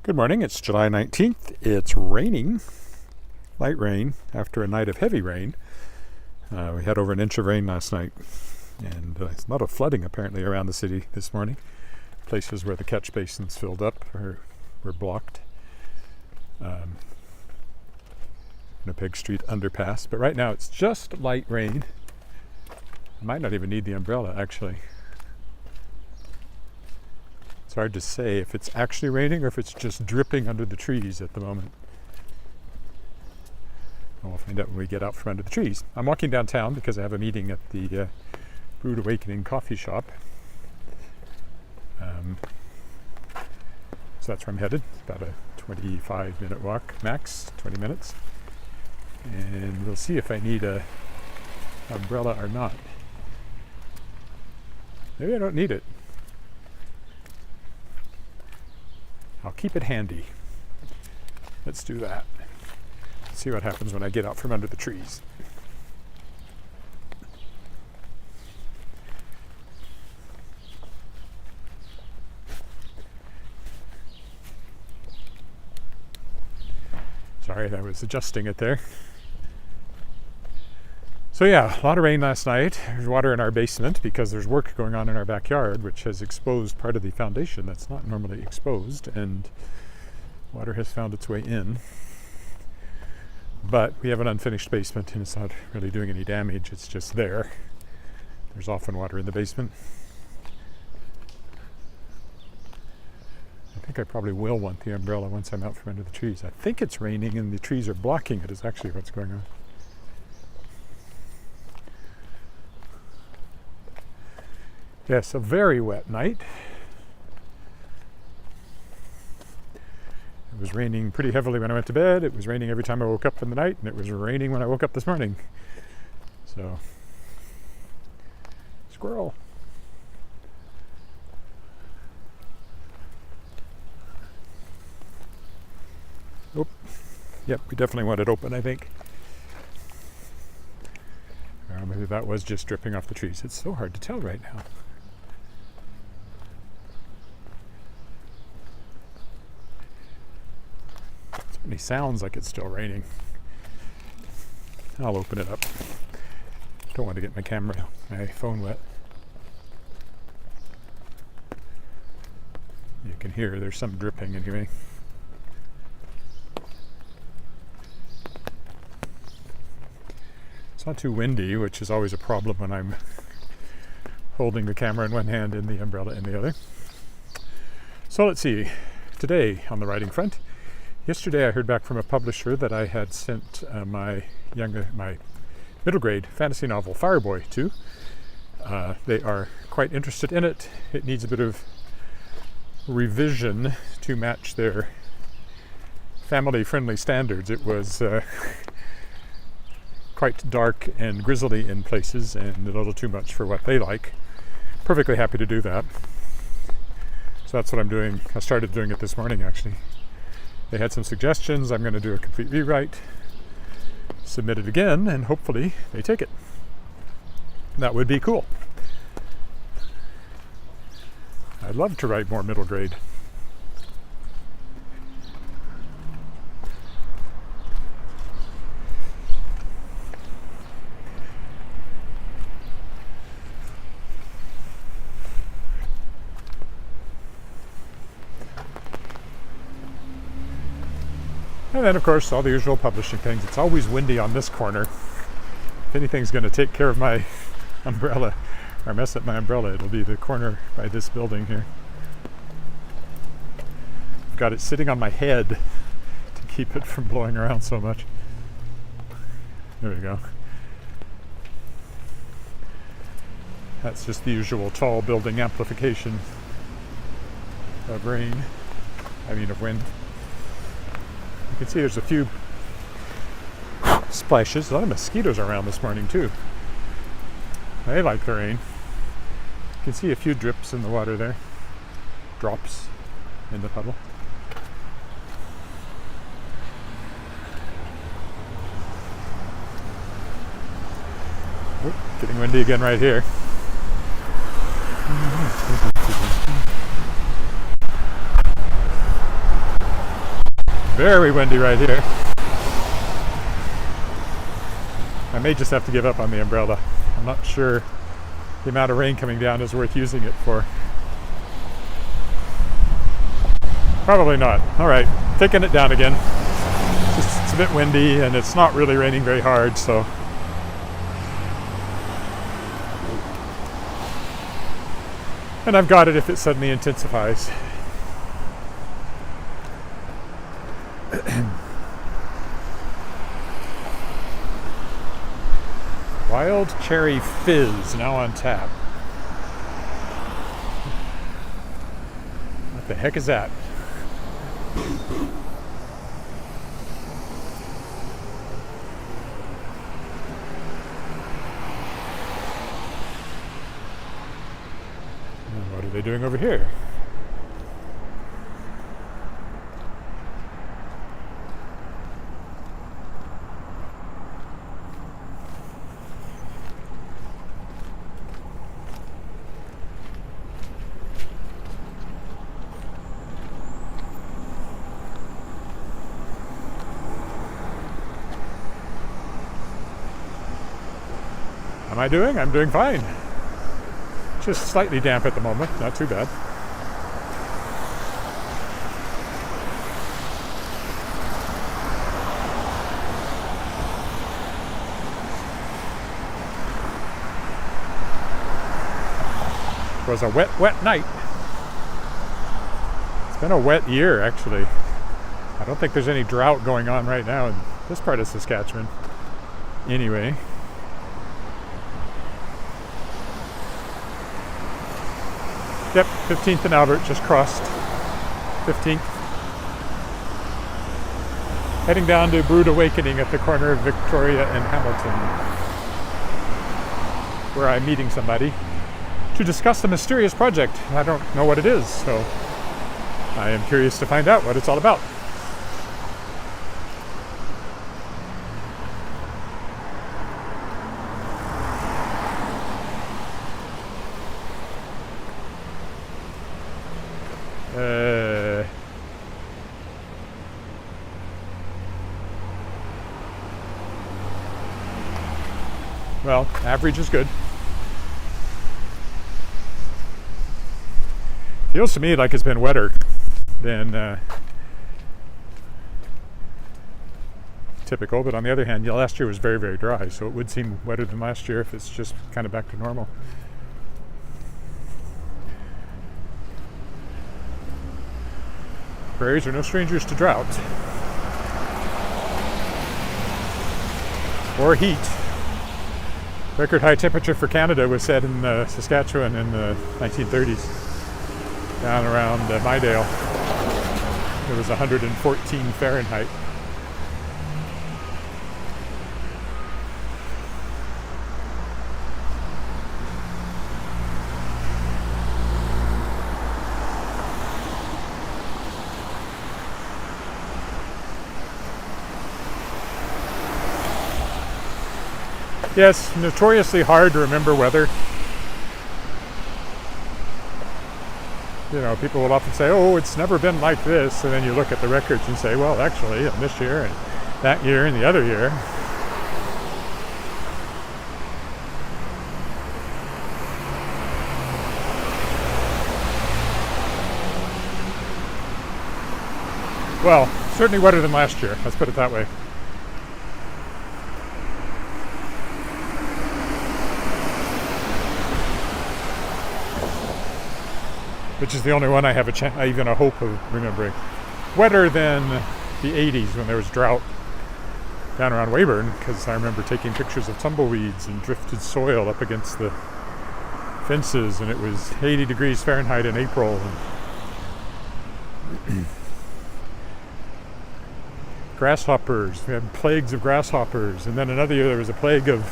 Good morning, it's July 19th. It's raining, light rain, after a night of heavy rain. We had over an inch of rain last night, and a lot of flooding apparently around the city this morning. Places where the catch basins filled up or were blocked. Winnipeg Street underpass, but right now it's just light rain. I might not even need the umbrella, actually. It's hard to say if it's actually raining or if it's just dripping under the trees at the moment. We'll find out when we get out from under the trees. I'm walking downtown because I have a meeting at the Brewed Awakening coffee shop. So that's where I'm headed. It's about a 25-minute walk, max, 20 minutes. And we'll see if I need an umbrella or not. Maybe I don't need it. I'll keep it handy. Let's do that. See what happens when I get out from under the trees. Sorry, I was adjusting it there. So yeah, a lot of rain last night. There's water in our basement because there's work going on in our backyard, which has exposed part of the foundation that's not normally exposed, and water has found its way in. But we have an unfinished basement and it's not really doing any damage, it's just there. There's often water in the basement. I think I probably will want the umbrella once I'm out from under the trees. I think it's raining and the trees are blocking it is actually what's going on. Yes, a very wet night. It was raining pretty heavily when I went to bed. It was raining every time I woke up in the night, and it was raining when I woke up this morning. So, squirrel. Oh, yep, we definitely want it open, I think. Maybe that was just dripping off the trees. It's so hard to tell right now. Certainly sounds like it's still raining. I'll open it up. Don't want to get my phone wet. You can hear there's some dripping anyway. It's not too windy, which is always a problem when I'm holding the camera in one hand and the umbrella in the other. So let's see. Today on the writing front, yesterday I heard back from a publisher that I had sent my middle grade fantasy novel Fireboy to. They are quite interested in it. It needs a bit of revision to match their family-friendly standards. It was quite dark and grisly in places and a little too much for what they like. Perfectly happy to do that. So that's what I'm doing. I started doing it this morning, actually. They had some suggestions. I'm going to do a complete rewrite, submit it again, and hopefully they take it. That would be cool. I'd love to write more middle grade. And then, of course, all the usual publishing things. It's always windy on this corner. If anything's going to take care of my umbrella or mess up my umbrella, it'll be the corner by this building here. I've got it sitting on my head to keep it from blowing around so much. There we go. That's just the usual tall building amplification of wind. You can see there's a few splashes. A lot of mosquitoes around this morning too. They like the rain. You can see a few drips in the water there. Drops in the puddle. Oop, getting windy again right here. Very windy right here. I may just have to give up on the umbrella. I'm not sure the amount of rain coming down is worth using it for. Probably not. All right, taking it down again. It's a bit windy and it's not really raining very hard, so. And I've got it if it suddenly intensifies. Wild Cherry Fizz, now on tap. What the heck is that? And what are they doing over here? How am I doing? I'm doing fine. Just slightly damp at the moment, not too bad. It was a wet night. It's been a wet year, actually. I don't think there's any drought going on right now in this part of Saskatchewan. Anyway. Yep, 15th and Albert, just crossed 15th. Heading down to Brood Awakening at the corner of Victoria and Hamilton, where I'm meeting somebody to discuss the mysterious project. I don't know what it is, so I am curious to find out what it's all about. Well, average is good. Feels to me like it's been wetter than typical, but on the other hand, last year was very, very dry, so it would seem wetter than last year if it's just kind of back to normal. Prairies are no strangers to drought or heat. Record high temperature for Canada was set in Saskatchewan in the 1930s, down around Midale. It was 114 Fahrenheit. Yes, notoriously hard to remember weather. You know, people will often say, oh, it's never been like this. And then you look at the records and say, well, actually, this year and that year and the other year. Well, certainly wetter than last year, let's put it that way. Which is the only one I have even a hope of remembering. Wetter than the 80s when there was drought down around Weyburn, because I remember taking pictures of tumbleweeds and drifted soil up against the fences, and it was 80 degrees Fahrenheit in April. And grasshoppers, we had plagues of grasshoppers, and then another year there was a plague of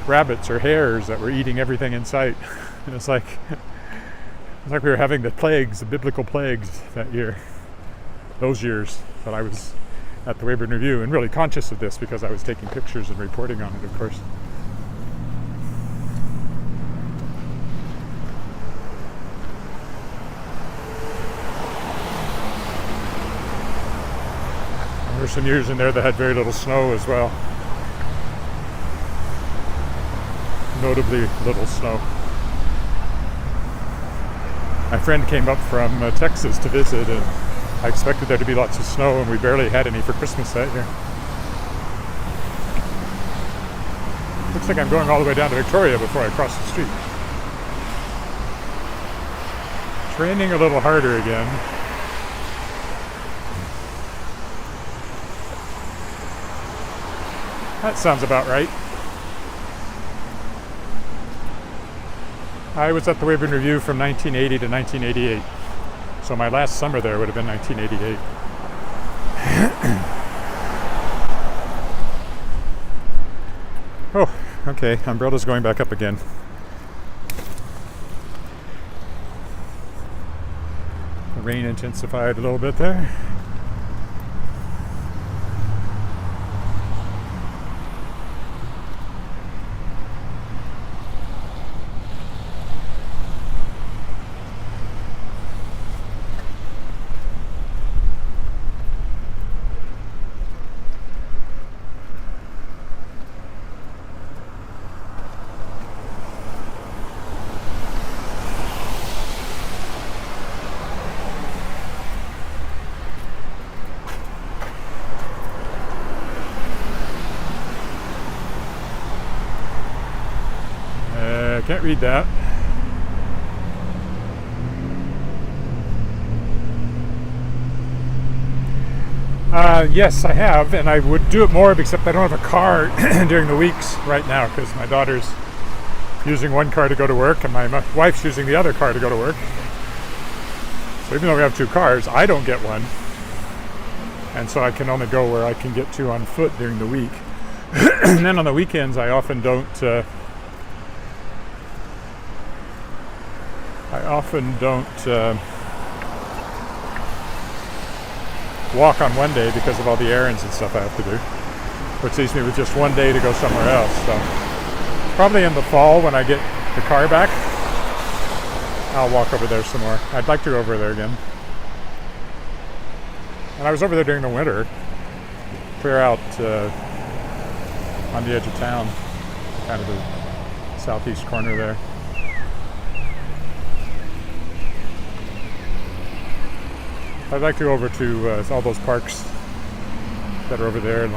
rabbits or hares that were eating everything in sight. And it's like we were having the plagues, the biblical plagues that year, those years that I was at the Weyburn Review, and really conscious of this because I was taking pictures and reporting on it, of course. were some years in there that had very little snow as well. Notably little snow. My friend came up from Texas to visit, and I expected there to be lots of snow, and we barely had any for Christmas that year. Looks like I'm going all the way down to Victoria before I cross the street. It's raining a little harder again. That sounds about right. I was at the Weyburn Review from 1980 to 1988. So my last summer there would have been 1988. Oh, okay, umbrella's going back up again. The rain intensified a little bit there. Can't read that. Yes, I have, and I would do it more, except I don't have a car during the weeks right now because my daughter's using one car to go to work and my wife's using the other car to go to work. So even though we have two cars, I don't get one. And so I can only go where I can get to on foot during the week. And then on the weekends, I often don't walk on one day because of all the errands and stuff I have to do, which leaves me with just one day to go somewhere else. So probably in the fall when I get the car back, I'll walk over there some more. I'd like to go over there again. And I was over there during the winter, clear out on the edge of town, kind of the southeast corner there. I'd like to go over to all those parks that are over there, and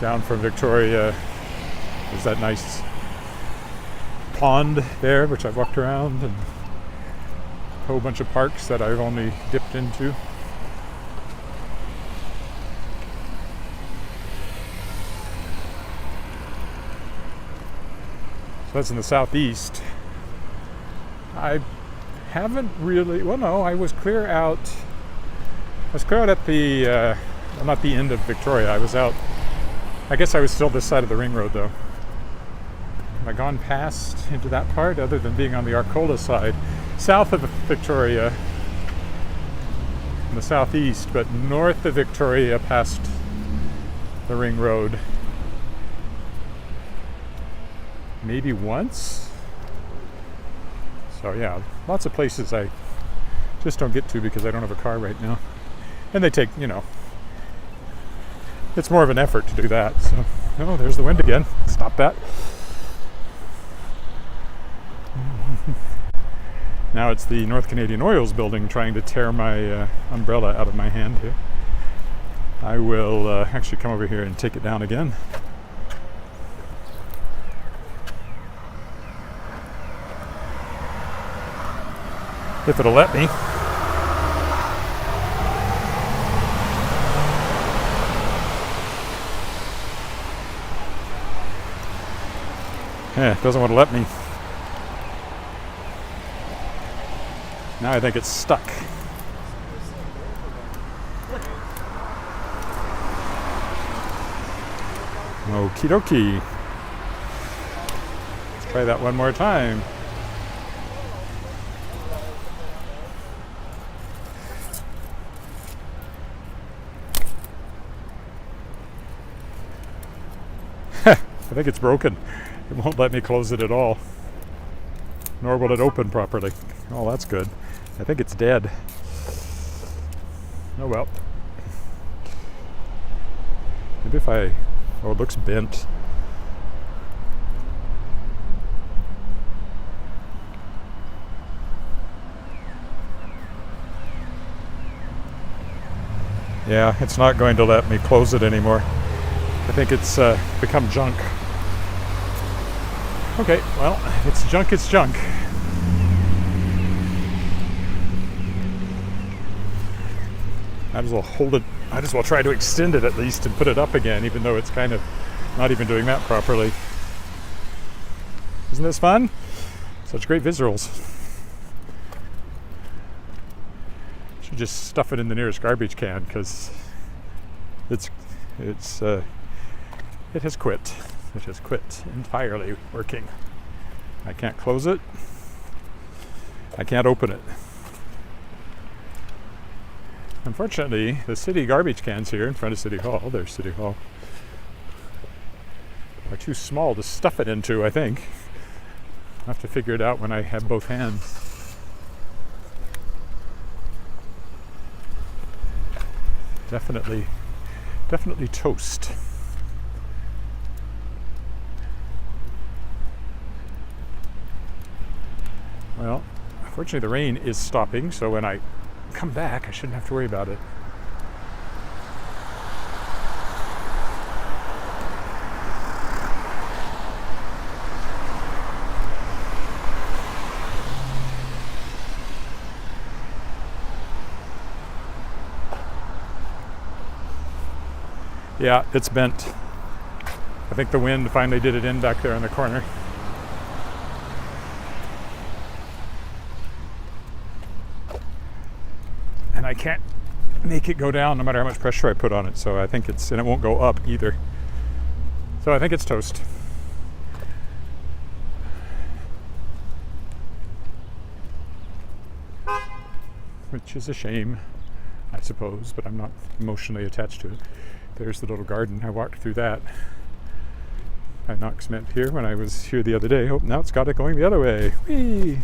down from Victoria, there's that nice pond there, which I've walked around, and a whole bunch of parks that I've only dipped into. So that's in the southeast. I haven't really, well no, I was clear out at the, well, not the end of Victoria. I was out, I guess I was still this side of the ring road though. Have I gone past into that part other than being on the Arcola side? South of Victoria, in the southeast, but north of Victoria past the ring road. Maybe once? So yeah, lots of places I just don't get to because I don't have a car right now. And they take, it's more of an effort to do that. So, oh, there's the wind again. Stop that. Now it's the North Canadian Oils building trying to tear my umbrella out of my hand here. I will actually come over here and take it down again. If it'll let me. Yeah, it doesn't want to let me. Now I think it's stuck. Okie dokie. Let's try that one more time. I think it's broken. It won't let me close it at all. Nor will it open properly. Oh, that's good. I think it's dead. Oh well. Maybe if I... Oh, it looks bent. Yeah, it's not going to let me close it anymore. I think it's become junk. Okay, well, if it's junk, it's junk. Might as well hold it. Might as well try to extend it at least and put it up again, even though it's kind of not even doing that properly. Isn't this fun? Such great visuals. Should just stuff it in the nearest garbage can because it has quit. It has quit entirely working. I can't close it. I can't open it. Unfortunately, the city garbage cans here in front of City Hall, there's City Hall, are too small to stuff it into, I think. I'll have to figure it out when I have both hands. Definitely toast. Well, unfortunately the rain is stopping, so when I come back I shouldn't have to worry about it. Yeah, it's bent. I think the wind finally did it in back there in the corner. And I can't make it go down no matter how much pressure I put on it, so I think and it won't go up either. So I think it's toast. Which is a shame, I suppose, but I'm not emotionally attached to it. There's the little garden. I walked through that. I knocked cement here when I was here the other day. Oh, now it's got it going the other way. Whee!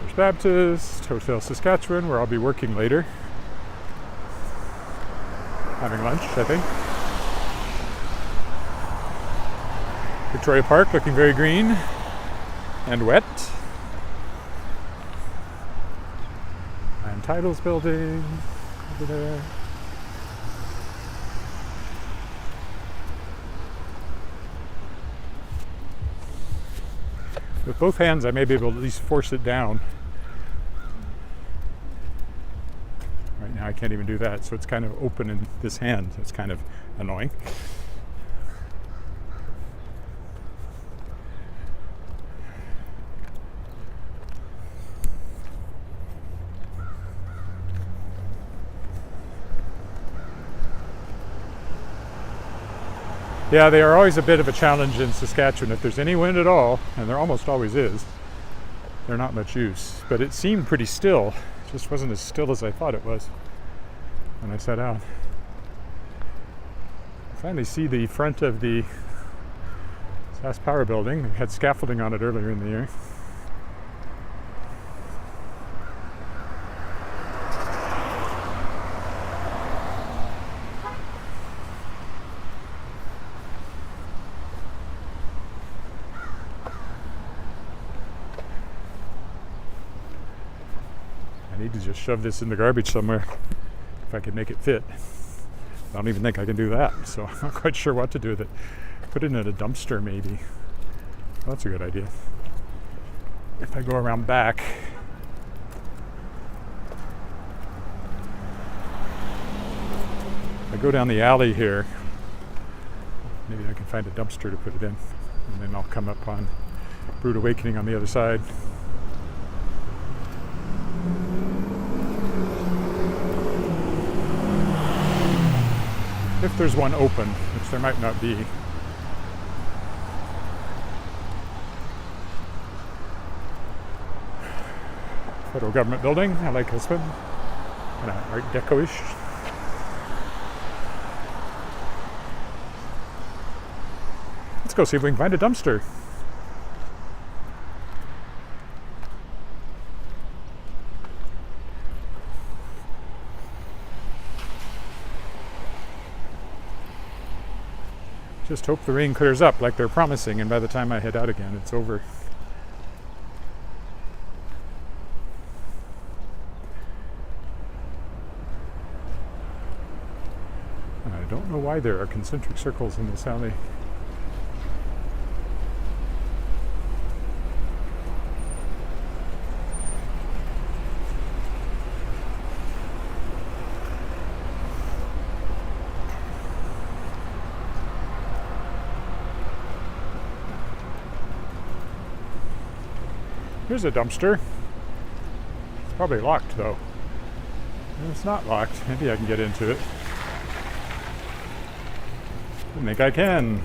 First Baptist, Hotel Saskatchewan, where I'll be working later. Having lunch, I think. Victoria Park looking very green and wet. And Titles building over there. With both hands I may be able to at least force it down. Right now I can't even do that, so it's kind of open in this hand. It's kind of annoying. Yeah, they are always a bit of a challenge in Saskatchewan. If there's any wind at all, and there almost always is, they're not much use. But it seemed pretty still. It just wasn't as still as I thought it was when I set out. I finally see the front of the SAS Power building. They had scaffolding on it earlier in the year. I need to just shove this in the garbage somewhere if I can make it fit. I don't even think I can do that, so I'm not quite sure what to do with it. Put it in a dumpster maybe. Well, that's a good idea. If I go around back, I go down the alley here, maybe I can find a dumpster to put it in, and then I'll come up on Brood Awakening on the other side. If there's one open, which there might not be. Federal government building, I like this one. Kind of Art Deco-ish. Let's go see if we can find a dumpster. Just hope the rain clears up like they're promising, and by the time I head out again, it's over. I don't know why there are concentric circles in this alley. Here's a dumpster. It's probably locked though. It's not locked. Maybe I can get into it. I think I can.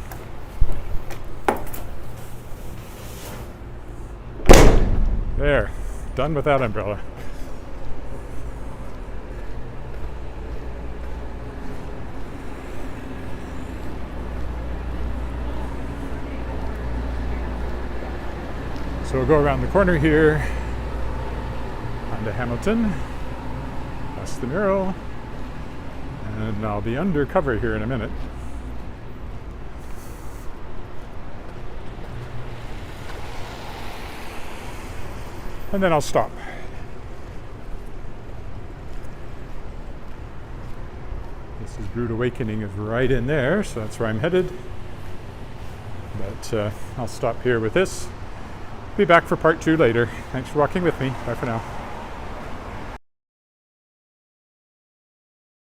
There. Done with that umbrella. So we'll go around the corner here onto Hamilton, past the mural, and I'll be undercover here in a minute. And then I'll stop. This is Rude Awakening is right in there, so that's where I'm headed. But I'll stop here with this. Be back for part 2 later. Thanks for walking with me. Bye for now.